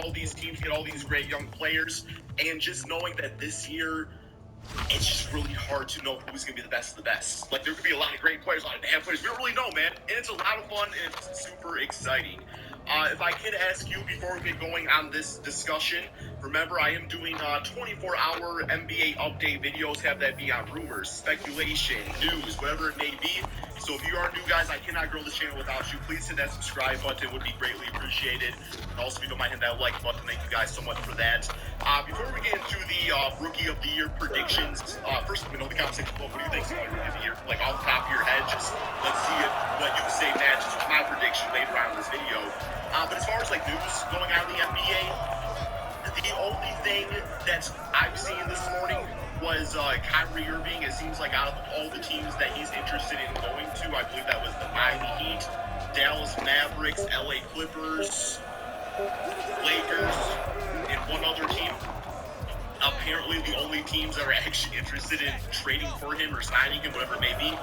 all these teams get all these great young players, and just knowing that this year, it's just really hard to know who's going to be the best of the best. Like, there could be a lot of great players, a lot of bad players. We don't really know, man. And it's a lot of fun, and it's super exciting. If I could ask you before we get going on this discussion, remember I am doing 24-hour NBA update videos. Have that be on rumors, speculation, news, whatever it may be. So if you are new, guys, I cannot grow this channel without you. Please hit that subscribe button. It would be greatly appreciated. And also, if you don't mind, hit that like button. Thank you guys so much for that. Before we get into the Rookie of the Year predictions, first, let me know the comment section below. What do you think is Rookie of the Year? Like, off the top of your head, just let's see if what you say matches with my prediction later on in this video. But as far as, like, news going on in the NBA, the only thing that I've seen this morning was Kyrie Irving. It seems like out of all the teams that he's interested in going to, I believe that was the Miami Heat, Dallas Mavericks, LA Clippers, Lakers, and one other team. Apparently, the only teams that are actually interested in trading for him or signing him, whatever it may be,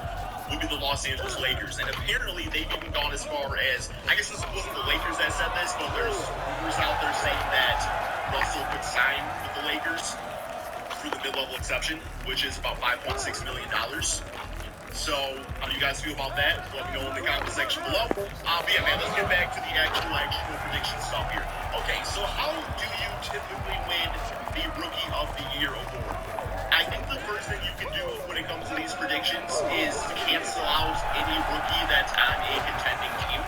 would be the Los Angeles Lakers. And apparently, they've even gone as far as, I guess this wasn't the Lakers that said this, but there's rumors out there saying that Russell could sign with the Lakers through the mid-level exception, which is about $5.6 million. So, how do you guys feel about that? Let me know in the comment section below. But yeah, man, let's get back to the actual prediction stuff here. Okay, so how do you typically win the Rookie of the Year award? I think the first thing you can do when it comes to these predictions is cancel out any rookie that's on a contending team.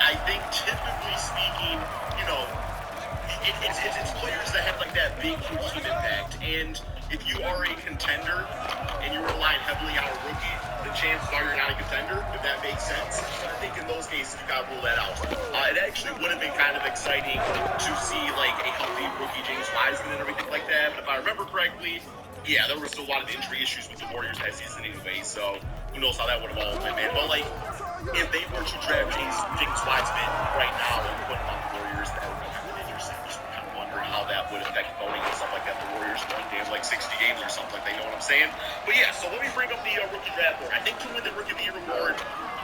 I think, typically speaking, you know, it's players that have like that big team impact, and if you are a contender and you're relying heavily on a rookie, the chances are you're not a contender, if that makes sense. But I think in those cases, you gotta rule that out. It actually would have been kind of exciting to see like a healthy rookie James Wiseman and everything like that. But if I remember correctly, yeah, there was still a lot of injury issues with the Warriors that season anyway, so who knows how that would have all been, man. But like, if they were to draft James Wiseman right now and put him on the Warriors, that would be kind of interesting. Just kind of wondering how that would affect voting and stuff like that. The Warriors won damn like 60 games or something like that, you know what I'm saying? But yeah, so let me bring up the rookie draft board. I think to win the Rookie of the Year award,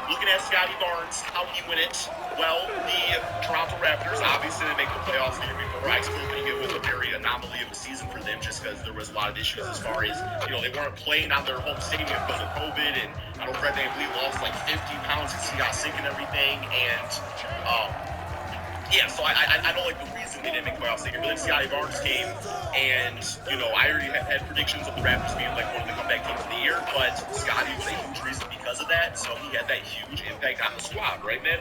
looking at Scotty Barnes, how he win it, well, the Toronto Raptors, obviously they make the playoffs the year before. I still think it was a very anomaly of a season for them just because there was a lot of issues as far as, you know, they weren't playing on their home stadium because of COVID, and I know Fred VanVleet lost like 50 pounds because he got sick and everything, and yeah, so I don't like the reason they didn't make playoffs this year, but then Scotty Barnes came, and, you know, I already had predictions of the Raptors being like one of the comeback teams of the year, but Scotty was a huge reason because of that, so he had that huge impact on the squad, right, man?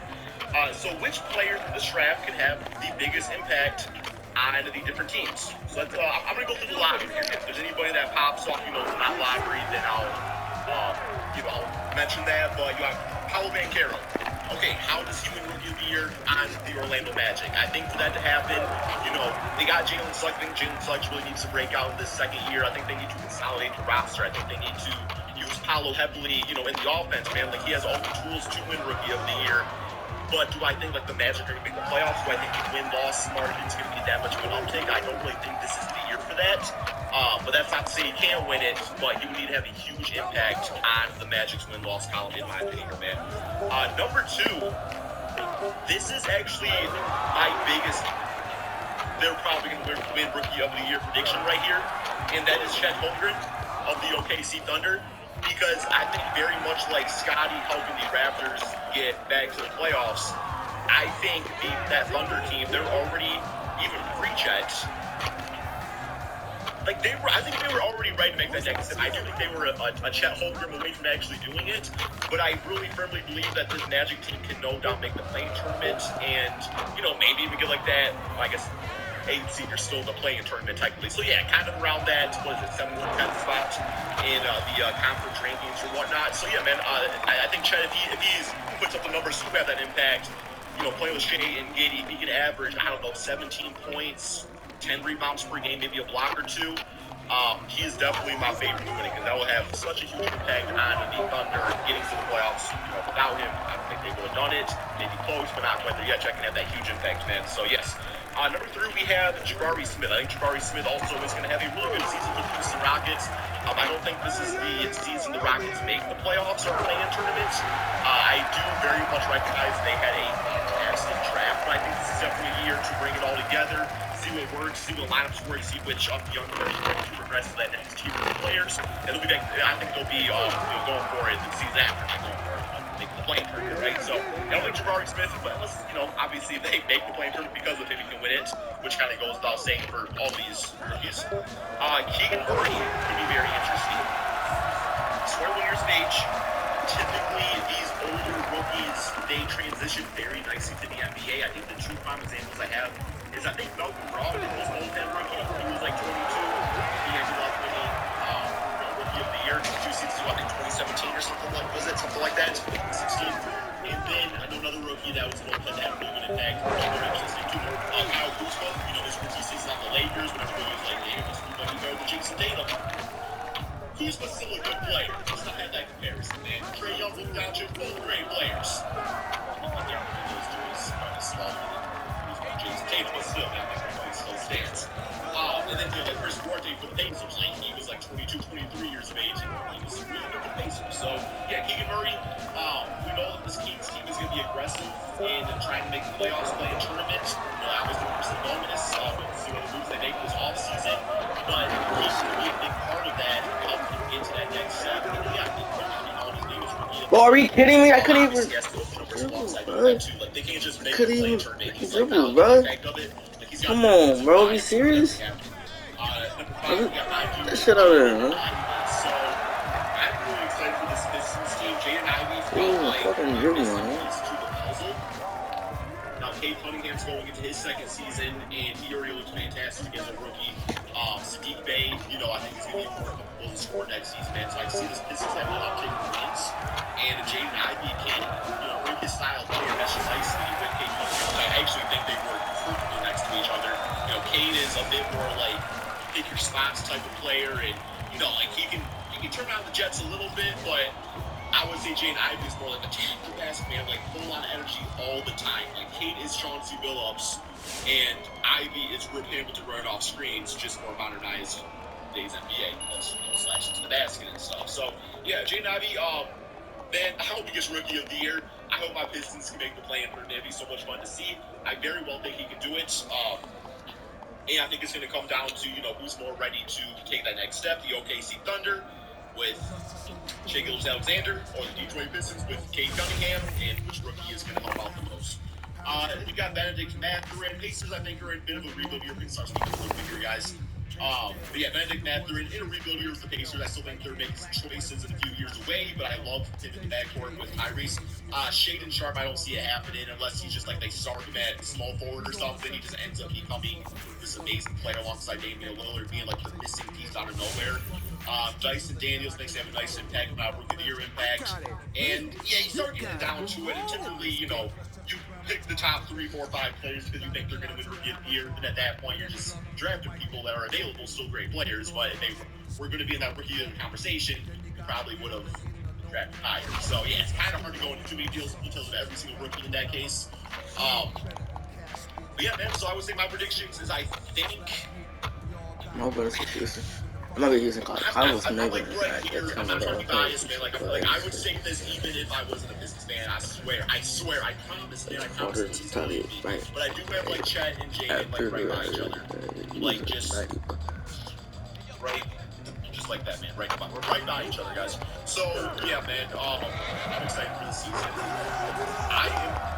So which player in this draft can have the biggest impact on the different teams? So let's, I'm going to go through the lottery here. If there's anybody that pops off, you know, not lottery, then I'll mention that, but you have Paolo Banchero. Okay, how does he win Rookie of the Year on the Orlando Magic? I think for that to happen, you know, they got Jalen Suggs. I think Jalen Suggs really needs to break out in this second year. I think they need to consolidate the roster. I think they need to use Paolo heavily, you know, in the offense, man. Like, he has all the tools to win Rookie of the Year. But do I think, like, the Magic are going to make the playoffs? Do I think the win-loss margin's going to be that much of an uptick? I don't really think this is the year for that. But that's not to say he can't win it, but he would need to have a huge impact on the Magic's win-loss column, in my opinion, man. Number two, this is actually my biggest, they're probably going to win Rookie of the Year prediction right here, and that is Chet Holmgren of the OKC Thunder. Because I think very much like Scotty helping the Raptors get back to the playoffs, I think that Thunder team, they're already, even pre-Chet, like I think they were already ready to make that next step. I do think they were a Chet Holmgren away from actually doing it, but I really firmly believe that this Magic team can no doubt make the play-in tournament, and, you know, maybe even get like that, I guess, 8th seed, you're still in the play-in tournament technically. So yeah, kind of around that, what is it, 7th or 10th spot in the conference rankings or whatnot. So yeah, man, I think Chet, if he puts up the numbers to have that impact, you know, playing with Shea and Giddey, he can average, I don't know, 17 points, 10 rebounds per game, maybe a block or two. He is definitely my favorite to win it because that will have such a huge impact on the Thunder getting to the playoffs. You know, without him, I don't think they would have done it. Maybe close, but not quite there yet. Chet can have that huge impact, man. So yes. Number 3, we have Jabari Smith. I think Jabari Smith also is going to have a really good season with the Houston Rockets. I don't think this is the season the Rockets make the playoffs or play-in tournaments. I do very much recognize they had a fantastic draft, but I think this is definitely a year to bring it all together, what works, see what lineups work, see which of the younger players are to progress to that next tier of players. And they'll be back, I think they'll be going for it the season after, not going for it, making the playing tournament, right? So I don't think Jabari Smith, but unless, obviously they make the playing tournament because of him, he can win it, which kind of goes without saying for all these rookies. Keegan Murray can be very interesting. 21 years of age. Typically, these older rookies, they transition very nicely to the NBA. I think the two prime examples I have is I think Malcolm Brogdon was an old rookie. He was like 22. He ended up winning Rookie of the Year 2 seasons ago, I think 2017 or something like that, 16. And then I know another rookie that was an old that had a really good impact. Kyle Kuzma, his rookie season on the Lakers, when everybody was like, hey, this is looking better than Jason Tatum. Kuzma's still a good player. Let's not have that comparison, man. Trae Young, Luka Doncic, both great players. Those two is smaller than Jason Tatum, but still, that still stands. And then like Chris Duarte for the Pacers, he was like 22, 23 years of age, and he was really good for the Pacers. So yeah, Keegan Murray. We know that this Kings team is going to be aggressive in trying to make the playoffs, play a tournament. Obviously, we're some bonus. We'll see what moves they make this offseason. But he's going to be a big part of that, helping them get to that next step. Well, are you kidding me? I couldn't even. They can't just make a play tournament. He's like, bro. Come on, bro. Are you serious? That shit out there, man. So, I'm really excited for this Pistons team. Jaden Ivey fucking dribble, man. Now, Cade Cunningham's going into his second season, and he already looks fantastic as a rookie. Sadiq Bey, I think he's going to be more comfortable to score next season, man. So I see this Pistons having a lot of wins. And Jaden Ivey can, bring his style of play and mesh nicely with Cade Cunningham. I actually think they work perfectly next to each other. Cade is a bit more like pick your spots type of player, and he can turn around the Jets a little bit, but I would say Jaden Ivey is more like a tactical basket man, like full on energy all the time. Like Cade is Chauncey Billups, and Ivey is Rip Hamilton running off screens, just more modernized today's NBA, slashes to the basket and stuff. So yeah, Jaden Ivey, man, I hope he gets Rookie of the Year. I hope my Pistons can make the play-in for him. It'd be so much fun to see. I very well think he can do it. And I think it's going to come down to, who's more ready to take that next step. The OKC Thunder with Shai Gilgeous-Alexander, or the Detroit Pistons with Cade Cunningham, and which rookie is going to help out the most. We got Benedict Mathurin. Pacers, I think, are in a bit of a rebuild year. We can start speaking a little bit here, guys. But yeah, Benedict Mathurin in a rebuild year with the Pacers. I still think they're making some choices in a few years away, but I love him in the backcourt with Tyrese. Shaedon Sharpe, I don't see it happening unless he's just like they start him at small forward or something. He just ends up becoming this amazing player alongside Damian Lillard, being like the missing piece out of nowhere. Dyson Daniels makes him have a nice impact, about Rookie of the Year impact. And yeah, you start getting down to it, and typically, you pick the top 3, 4, 5 players because you think they're going to win Rookie of the Year, and at that point, you're just drafting people that are available, still great players, but if they were going to be in that Rookie of the Year conversation, you probably would have drafted higher. So yeah, it's kind of hard to go into too many details of every single rookie in that case. But yeah, man, so I would say my predictions is I think... No, but it's Houston. I'm not going to use it. I was never I'm not trying to be biased, man. Like, I would say this even if I wasn't a businessman. I swear, I promise, man. I promise this is totally me. But I do have, like, Chet and Jaden, like, right by each other. Like, just like that, man. We're right by each other, guys. So, yeah, man, I'm excited for the season. I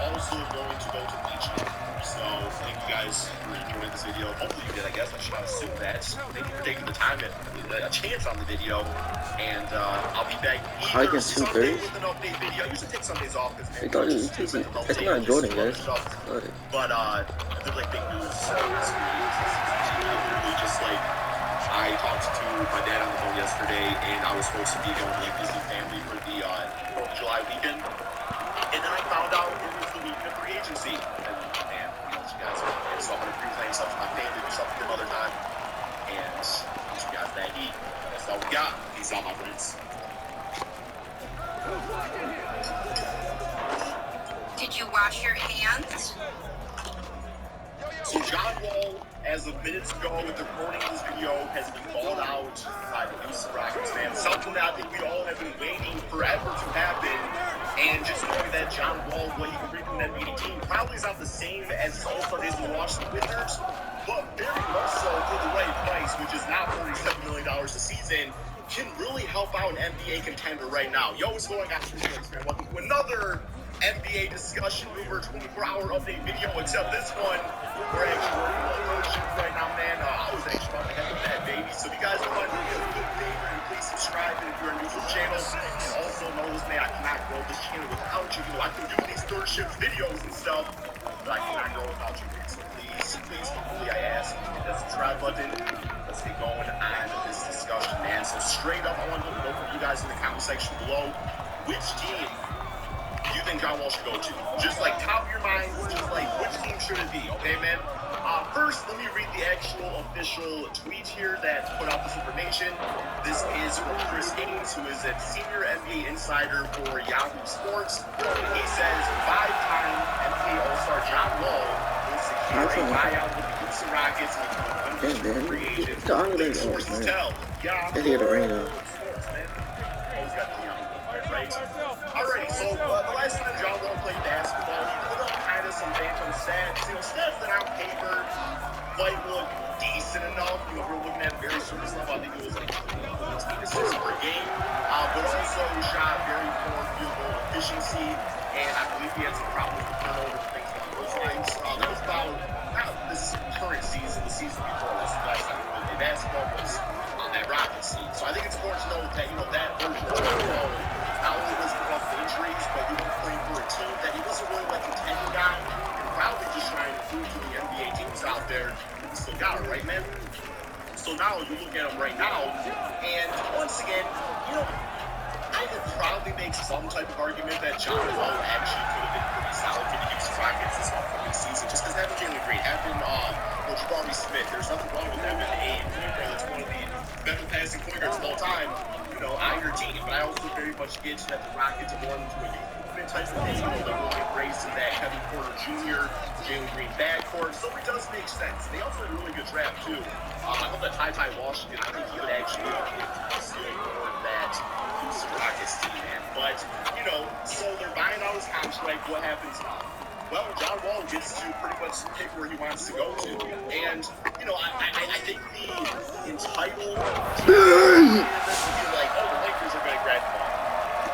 am also going to go to the beach. So, thank you guys for enjoying this video. Hopefully you did, I guess. I should assume that. Thank you for taking the time and a chance on the video. And I'll be back either Sunday with an update video. I usually take Sundays off because it's not Jordan, guys. But there's like big news. So it's literally just like I talked to my dad on the phone yesterday, and I was supposed to be going to like Disney family for the 4th of July weekend. And then I found out it was the weekend of free agency. So I'm going to pre-plan stuff for my family, do something another time, and get you guys that heat. That's all we got. Peace out, my friends. Did you wash your hands? So John Wall, as of minutes ago with the recording of this video, has been balled out by the Houston Rockets, man. Something that I think we all have been waiting forever to happen. And just knowing that John Wall, what he can bring from that meeting team, probably is not the same as his All-Star days with the Washington Wizards, but very season can really help out an NBA contender right now. Yo, what's going on, man? Welcome to another NBA discussion rumor 24-hour update video, except this one, we're actually working on third shift right now, man. I was actually about to head with that, baby. So if you guys don't mind doing me a good favor, and please subscribe if you're a new to the channel. And also know this, man, I cannot grow this channel without you. You know, I can do these third shift videos and stuff, but I cannot grow without you, man. So please, humbly I ask, hit that subscribe button. Let's get going on this discussion, man. So straight up, I want to know from you guys in the comment section below, which team do you think John Wall should go to? Just like top of your mind, just like which team should it be, okay, man? First, let me read the actual official tweet here that put out this information. This is from Chris Haynes, who is a senior NBA insider for Yahoo Sports. He says 5-time NBA All-Star John Wall will secure a buyout with the Houston Rockets and become a free agent. League sources tell. Yeah, They get a ring though. Alrighty, so the last time John Wall played basketball, he put up kind of some phantom stats. You know, stats that on paper might look decent enough. You know, we're looking at a very surface level. I think it was like 18 assists per game, but also shot very poor field goal efficiency, and I believe he had some problems with turnovers and things along those lines. That was about not this current season, the season before. That's the last time he played basketball was on that Rockets team. So I think it's important to know that, you know, that version of John Wall not only was it off the injuries, but he was playing for a team that he wasn't really like contending on, and probably just trying to prove to the NBA teams out there that he still got it, right, man? So now you look at him right now, and once again, you know, I could probably make some type of argument that John Wall actually could have been pretty solid for the Houston Rockets this upcoming season, just because having Jalen Green, having Jabari Smith, there's nothing wrong with having a point guard that's one of the better passing point guards of all time, you know, on your team. But I also very much get that the Rockets are more into a youth movement type of thing. You know, they're really embracing that Kevin Porter Jr., Jalen Green backcourt, so it does make sense. They also had a really good draft, too. I hope that Ty Washington, I think he would actually be stealing more of that Houston Rockets team, man. But, you know, so they're buying out his contract. What happens now? Well, John Wall gets to pretty much pick where he wants to go to. And, you know, I think the entitled be like, oh, the Lakers are going to grab him.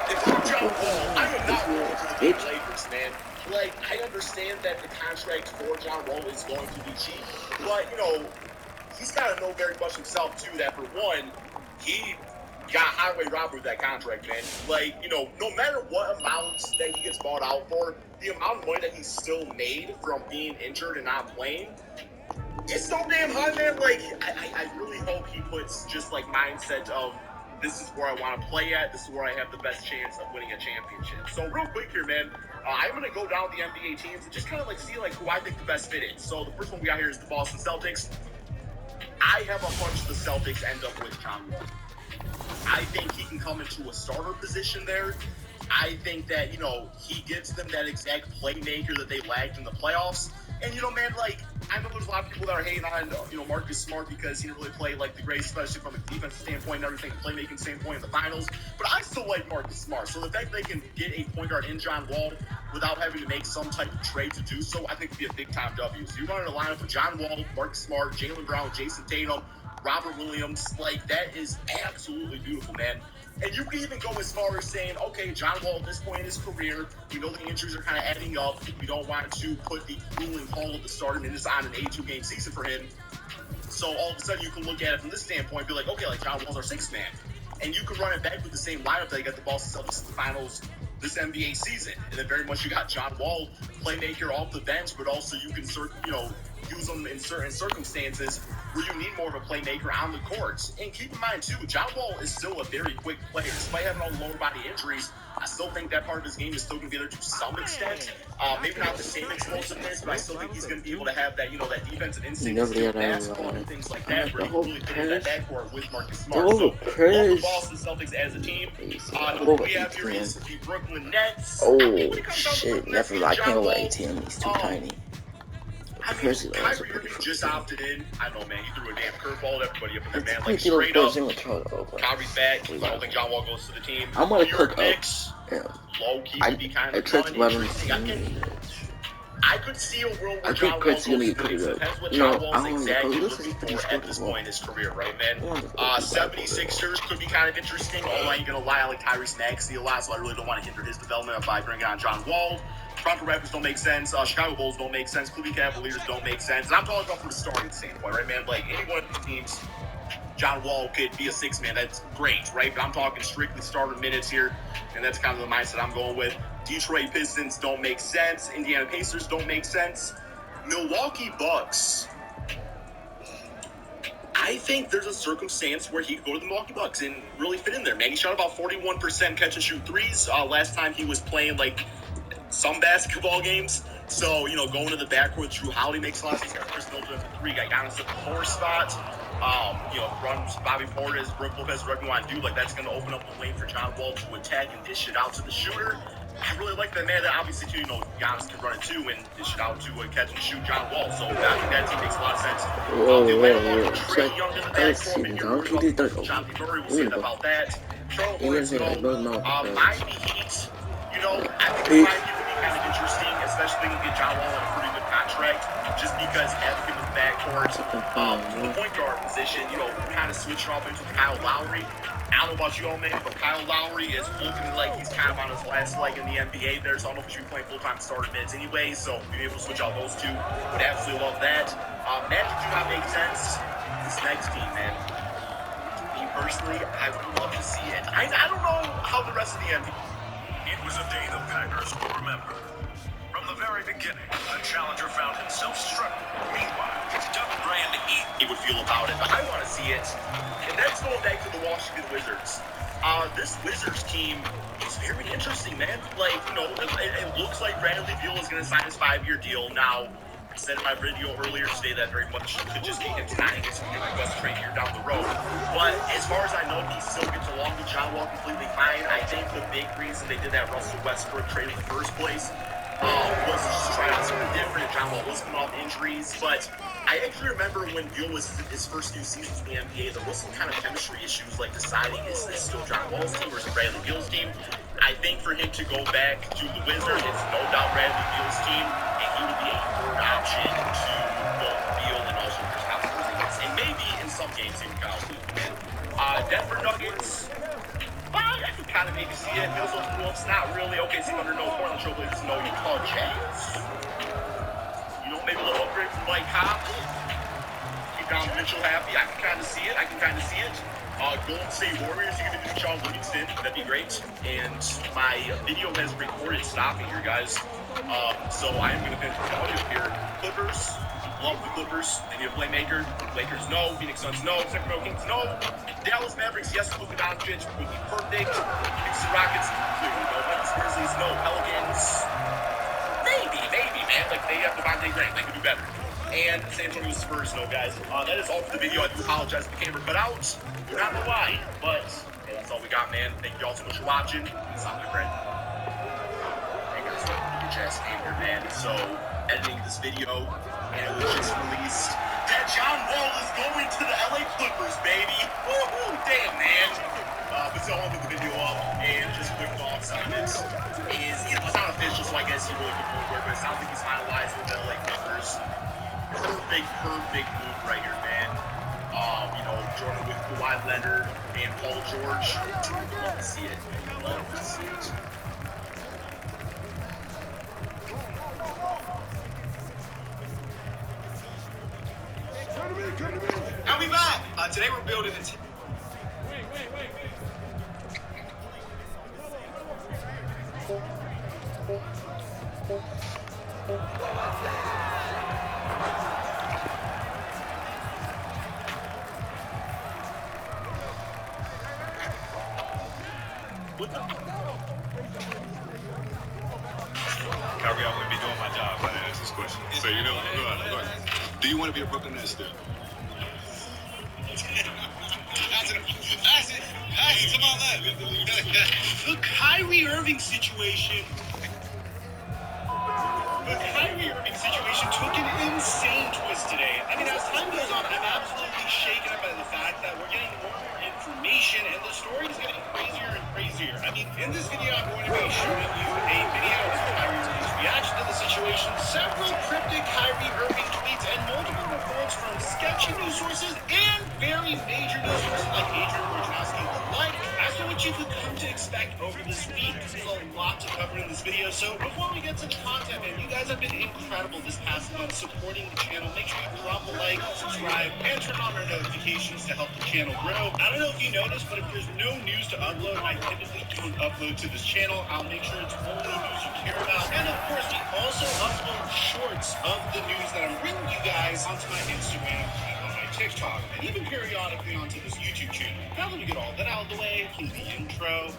If I'm John Wall, I am not going to the Lakers, man. Like, I understand that the contract for John Wall is going to be cheap. But, you know, he's got to know very much himself, too, that for one, he got highway robbery with that contract, man. Like, you know, no matter what amounts that he gets bought out for, the amount of money that he's still made from being injured and not playing, it's so damn high, man. Like, I really hope he puts just, like, mindset of, this is where I want to play at, this is where I have the best chance of winning a championship. So, real quick here, man, I'm going to go down the NBA teams and just kind of, like, see, like, who I think the best fit is. So, the first one we got here is the Boston Celtics. I have a hunch the Celtics end up with John Wall. I think he can come into a starter position there. I think that, you know, he gives them that exact playmaker that they lacked in the playoffs. And, you know, man, like, I know there's a lot of people that are hating on, you know, Marcus Smart because he didn't really play like the greatest, especially from a defensive standpoint and everything, playmaking standpoint in the finals. But I still like Marcus Smart. So the fact they can get a point guard in John Wall without having to make some type of trade to do so, I think would be a big-time W. So you're running a lineup with John Wall, Marcus Smart, Jaylen Brown, Jason Tatum, Robert Williams. Like, that is absolutely beautiful, man. And you can even go as far as saying, okay, John Wall at this point in his career, we know the injuries are kind of adding up. We don't want to put the grueling haul of the start and it's on an 82-game season for him. So all of a sudden you can look at it from this standpoint and be like, okay, like John Wall's our sixth man. And you can run it back with the same lineup that you got the Boston Celtics in the finals this NBA season. And then very much you got John Wall, playmaker off the bench, but also you can, you know, use them in certain circumstances where you need more of a playmaker on the courts. And keep in mind, too, John Wall is still a very quick player. Despite having all the lower body injuries, I still think that part of his game is still going to be there to some extent. Maybe not the same explosiveness, but I still think he's going to be able to have that, you know, that defensive instinct, basketball and things like that, where he can really fit in that backcourt with Marcus Smart. So, both the Boston Celtics as a team. We have here is the Brooklyn Nets. Oh, shit. Never mind. I can't go with ATM. He's too tiny. I mean, Kyrie Irving just opted in. I know, man. He threw a damn curveball at everybody up in there, man. Like, straight up. Kyrie's back. I don't think John Wall goes to the team. I'm going to cook up. Low-key would be kind of I I could see a world where I John think Wall Kurt's gonna goes get to the Knicks. pretty good. Depends what You John know, Wall's I don't know, exactly Kobe, looking pretty for at this smart. point in his career, right, man? I want to go to the back 76ers could be kind of interesting, although I ain't gonna lie, I like Tyrese Maxey a lot, so I really don't want to hinder his development by bringing on John Wall. Toronto Raptors don't make sense. Chicago Bulls don't make sense. Cleveland Cavaliers don't make sense. And I'm talking about from the starting standpoint, right, man? Like, any one of these teams, John Wall could be a six-man. That's great, right? But I'm talking strictly starter minutes here, and that's kind of the mindset I'm going with. Detroit Pistons don't make sense. Indiana Pacers don't make sense. Milwaukee Bucks. I think there's a circumstance where he could go to the Milwaukee Bucks and really fit in there, man. He shot about 41% catch and shoot threes last time he was playing, like, some basketball games. So, you know, going to the backcourt with Drew Holiday makes a lot of sense. Got Chris Middleton at the three, got Giannis at the four spot. You know, runs Bobby Portis, Brook Lopez, whatever you want to do. Like, that's going to open up the lane for John Wall to attack and dish it out to the shooter. I really like that, man. That obviously, too, you know, Giannis can run it too and dish it out to catch and shoot John Wall. So I think that team makes a lot of sense. Trae Young in the backcourt. Maybe you're worried about Jonathan Murray. We'll see about that. Charlotte Hornets, Miami Heat. You know, I think Miami would be kind of interesting, especially if you get John Wall on a pretty good contract, just because having him in the backcourt, the point guard position, you know, kind of switching off into Kyle Lowry. I don't know about you all, man, but Kyle Lowry is looking like he's kind of on his last leg in the NBA there, so I don't know if he should be playing full-time starter minutes anyway, so being able to switch out those two, would absolutely love that. Magic do not make sense. This next team, man. Me personally, I would love to see it. I don't know how the rest of the NBA... It was a day the Packers will remember. From the very beginning, the challenger found himself struggling. Meanwhile, Doug Brand he would feel about it, but I want to see it. And that's going back to the Washington Wizards. This Wizards team is very interesting, man. Like, you know, it looks like Bradley Beal is going to sign his 5-year deal. Now, I said in my video earlier today that very much could just be him signing his West trade here down the road. But as far as I know, he still gets along with John Wall completely fine. I think the big reason they did that Russell Westbrook trade in the first place was just trying out something different. John Wall was coming off injuries, but I actually remember when Beal was his first few seasons in the NBA, there was some kind of chemistry issues, like deciding is this still John Wall's team or is it Bradley Beal's team? I think for him to go back to the Wizards, it's no doubt Bradley Beal's team, and he would be a third option to both Beal and also Kristaps Porzingis, and maybe in some games even Kyle Kuzma. Denver Nuggets. I can kind of maybe see it. Minnesota Wolves, not really. OKC Thunder, no. Portland Trailblazers, no. Utah Jazz. You know, maybe a little upgrade from Mike Conley. Keep Donovan Mitchell happy. I can kind of see it. Golden State Warriors, you can do Sean Livingston. That'd be great. And my video has recorded stopping here, guys. So I am going to finish the audio here. Clippers. Love the Clippers. They need a playmaker. Lakers, no. Phoenix Suns, no. Sacramento Kings, no. Dallas Mavericks, yes. Luka Doncic would be perfect. Houston Rockets, clearly no. Memphis Grizzlies, no. Pelicans, maybe, man. Like, they have Devontae Graham. They could do better. And San Antonio Spurs, no, guys. That is all for the video. I do apologize if the camera cut out. Do not know why, but hey, that's all we got, man. Thank you all so much for watching. Stop my friend. Hey, guys, look at Jazz here, man. So, editing this video, and it was just released that John Wall is going to the LA Clippers, baby. Woohoo! Damn, man. But so I'll put the video up, and just quick thoughts on this is, you know, it's not official, so I guess he really could move where, but it sounds like he's finalized with the LA Clippers. Perfect move right here, man. You know, Jordan with Kawhi Leonard and Paul George. Love to see it. Love to see it. I'll be back. Today we're building a team. Kyrie, I'm going to be doing my job when I ask this question. So, you know, go ahead. Do you want to be a Brooklyn Nets still? Pass it to my left. The Kyrie Irving situation. Took an insane twist today. I mean, as time goes on, I'm absolutely shaken up by the fact that we're getting more and more information, and the story is getting crazier and crazier. I mean, in this video, I'm going to be showing you a video of Kyrie Irving's reaction to the situation. situation, several cryptic Kyrie Irving tweets, and multiple reports from sketchy news sources and very major news sources like Adrian Wojnarowski and the like as to what you could come to expect over this week. There's a lot to cover in this video, so before we get to the content, man, you guys have been incredible this past month supporting the channel. Make sure you drop a like, subscribe, and turn on our notifications to help the channel grow. I don't know if you noticed, but if there's no news to upload, I typically don't upload to this channel. I'll make sure it's only news you care about. And of course, we also upload shorts of the news that I'm bringing you guys onto my Instagram and on my TikTok, and even periodically onto this YouTube channel. Now that we get all that out of the way, here's the intro.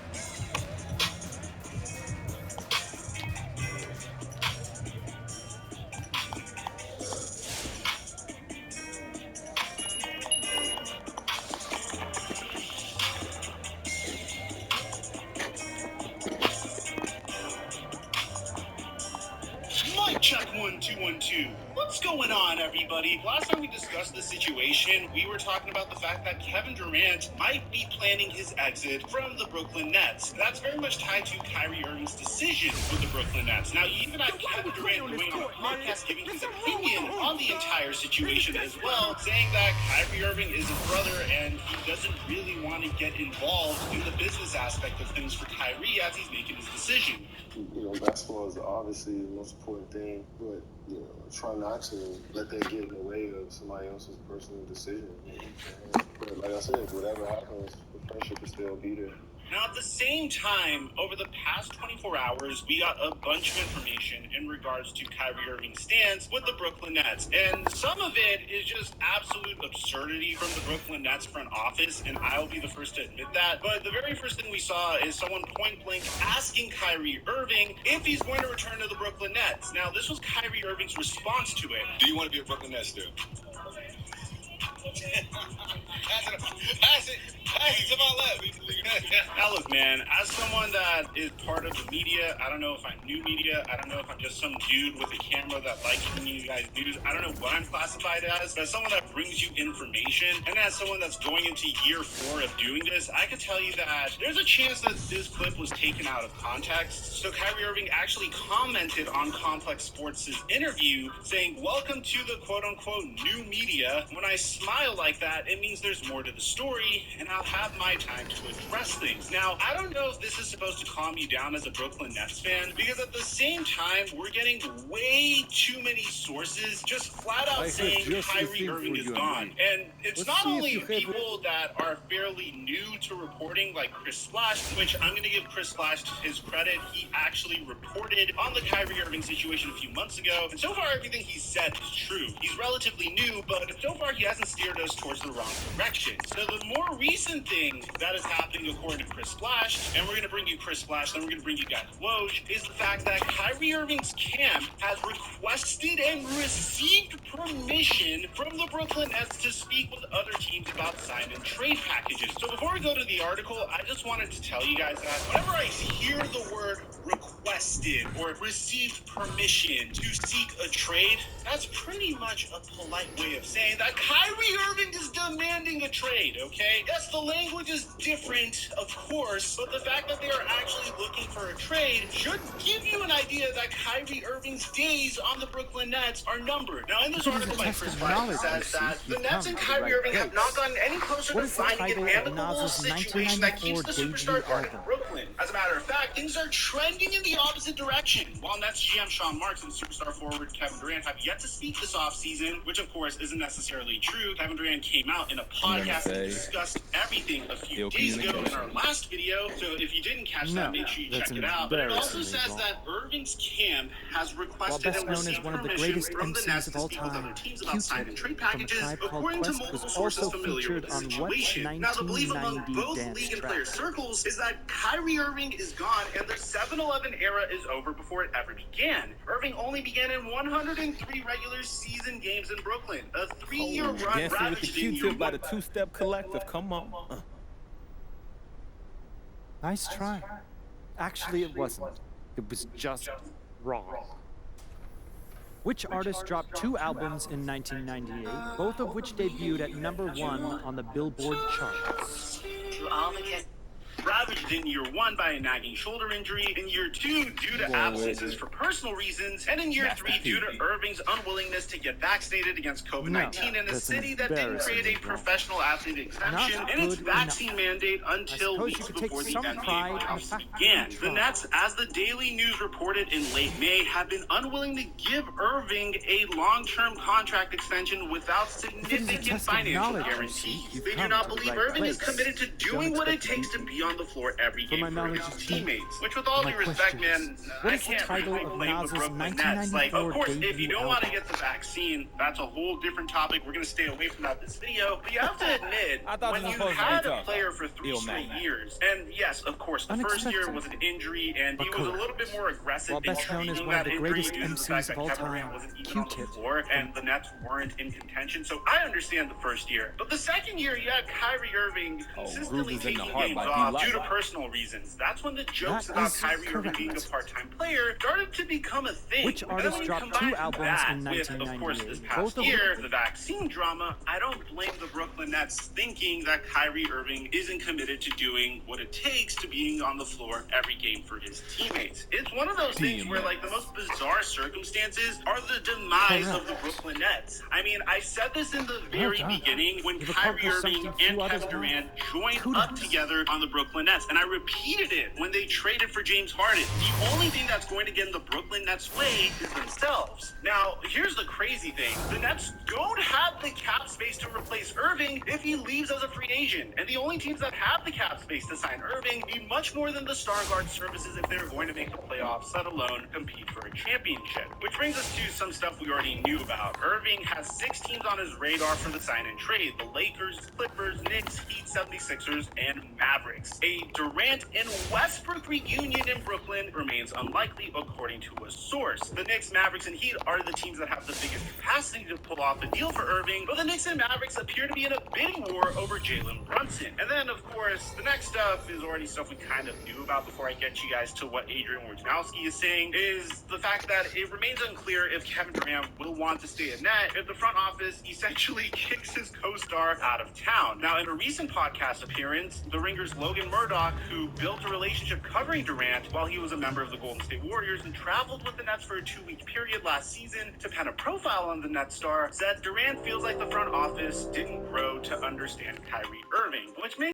Mic check 1 2 1 2. What's going on, everybody? Last time we discussed this situation, we were talking about the fact that Kevin Durant might be planning his exit from the Brooklyn Nets. That's very much tied to Kyrie Irving's decision with the Brooklyn Nets. Now, you even had Kevin Durant going on a podcast giving his opinion on the entire situation as well, saying that Kyrie Irving is his brother and he doesn't really want to get involved in the business aspect of things for Kyrie as he's making his decision. You know, basketball is obviously the most important thing, but, you know, try not to let that get in the way of somebody else's personal decision. But like I said, whatever happens, the friendship will still be there. Now, at the same time, over the past 24 hours, we got a bunch of information in regards to Kyrie Irving's stance with the Brooklyn Nets. And some of it is just absolute absurdity from the Brooklyn Nets front office, and I'll be the first to admit that. But the very first thing we saw is someone point blank asking Kyrie Irving if he's going to return to the Brooklyn Nets. Now, this was Kyrie Irving's response to it. Do you want to be a Brooklyn Nets dude? Pass it to my left. Now look, man, as someone that is part of the media, I don't know if I'm new media, I don't know if I'm just some dude with a camera that likes bringing you guys news, I don't know what I'm classified as, but as someone that brings you information, and as someone that's going into year 4 of doing this, I can tell you that there's a chance that this clip was taken out of context. So Kyrie Irving actually commented on Complex Sports' interview saying, "Welcome to the quote-unquote new media. When I smile like that, it means there's more to the story, and I'll have my time to address things." Now, I don't know if this is supposed to calm you down as a Brooklyn Nets fan, because at the same time, we're getting way too many sources just flat out saying Kyrie Irving is gone. And it's not only people that are fairly new to reporting, like Chris Splash, which I'm going to give Chris Splash his credit. He actually reported on the Kyrie Irving situation a few months ago, and so far everything he said is true. He's relatively new, but so far he hasn't steered us towards the wrong direction. So the more recent thing that is happening, according to Chris Splash, and we're going to bring you Chris Splash, then we're going to bring you guys Woj, is the fact that Kyrie Irving's camp has requested and received permission from the Brooklyn Nets to speak with other teams about sign and trade packages. So before we go to the article, I just wanted to tell you guys that whenever I hear the word requested or received permission to seek a trade, that's pretty much a polite way of saying that Kyrie Irving is demanding a trade, okay? Yes, the language is different, of course, but the fact that they are actually looking for a trade should give you an idea that Kyrie Irving's days on the Brooklyn Nets are numbered. Now, in this article by Chris Bryant, it says that the Nets and Kyrie Irving have not gotten any closer to finding an amicable situation that keeps the superstar guarded in Brooklyn. As a matter of fact, things are trending in the opposite direction. While Nets GM Sean Marks and superstar forward Kevin Durant have yet to speak this offseason, which of course isn't necessarily true. Kevin Durant came out in a podcast and discussed everything a few days ago in our last video, so if you didn't catch that, make sure you check it out. But it also says that Irving's camp has requested and received permission from the Nets to speak with other teams about sign and trade packages, according to multiple sources familiar with the situation. Now, the belief among both league and player circles is that Kyrie Irving is gone and the 7-Eleven era is over before it ever began. Irving only began in 103 regular season games in Brooklyn, a 3-year run Dancing with the ravaged in Q-tip by the Two-Step Collective. Come on. Nice try. Actually, it wasn't. It was just wrong. Which artist dropped 2 albums in 1998, both of which debuted at #1 on the Billboard charts? To all the kids. ravaged in year 1 by a nagging shoulder injury, in year 2 due to absences for personal reasons, and in year 3 due to Irving's unwillingness to get vaccinated against COVID-19 in a that's city that didn't create a professional athlete exemption Not and its good vaccine mandate until suppose you weeks could take before the some NBA pride in the playoffs fact that began. you The tried. Nets, as the Daily News reported in late May, have been unwilling to give Irving a long-term contract extension without significant test of financial knowledge, guarantees. you've They do come not to the believe right Irving is place. committed to doing what it takes to be on the floor every For my game for knowledge his is deep. teammates. Which, with all My due respect, question man, is, what I is the can't title really of blame the Nas's Brooklyn Nets. Like, of 1994 course, if you debut don't want to album? get the vaccine, that's a whole different topic. We're going to stay away from that this video. But you have to admit, I thought when this was you supposed to be had a tough. player for 3 Ill straight man. years, and yes, of course, the first year was an injury, and he But was a correct. little bit more aggressive While in best known as treating one of that the injury greatest due to the MCs fact of that all Kevin time, Durant wasn't even on the Q-Tip. floor, and the Nets weren't in contention. So I understand the first year. But the second year, you had Kyrie Irving consistently Groove is in the taking heart games by off D-Light. due to personal reasons. That's when the jokes That about is Kyrie Irving correct. being a part-time player started to become a thing. Which And then artist when you dropped combine 2 albums that in with, of course, this 1998? past Both of year, them. the vaccine drama, I don't blame the Brooklyn Nets thinking that Kyrie Irving isn't committed to doing what it takes to being on the floor every game for his teammates. It's one of those things where, like, the most bizarre circumstances are the demise of the Brooklyn Nets. I mean, I said this in the very done. beginning when You've Kyrie accomplished Irving something and few others Kevin won't. Durant joined Kudos. up together on the Brooklyn Nets, and I repeated it when they traded for James Harden. The only thing that's going to get in the Brooklyn Nets' way is themselves. Now, here's the crazy thing. The Nets don't have the cap space to replace Irving if he leaves as a free agent, and the only teams that have the cap space to sign Irving need much more than the Stargard services if they're going to make the playoffs, let alone compete for a championship. Which brings us to some stuff we already knew about. Irving has 6 teams on his radar for the sign and trade: the Lakers, Clippers, Knicks, Heat, 76ers, and Mavericks. A Durant and Westbrook reunion in Brooklyn remains unlikely, according to a source. The Knicks, Mavericks, and Heat are the teams that have the biggest capacity to pull off a deal for Irving, but the Knicks and Mavericks appear to be in a bidding war over Jalen Brunson. And then, of course, the next stuff is already stuff we kind of knew about before I get you guys to what Adrian Wojnarowski is saying, is the fact that it remains unclear if Kevin Durant will want to stay at net if the front office essentially kicks his co-star out of town. Now, in a recent podcast appearance, the Ringer's Logan Murdoch, who built a relationship covering Durant while he was a member of the Golden State Warriors and traveled with the Nets for a 2-week period last season to pen a profile on the Nets star, said Durant feels like the front office didn't grow to understand Kyrie Irving, which makes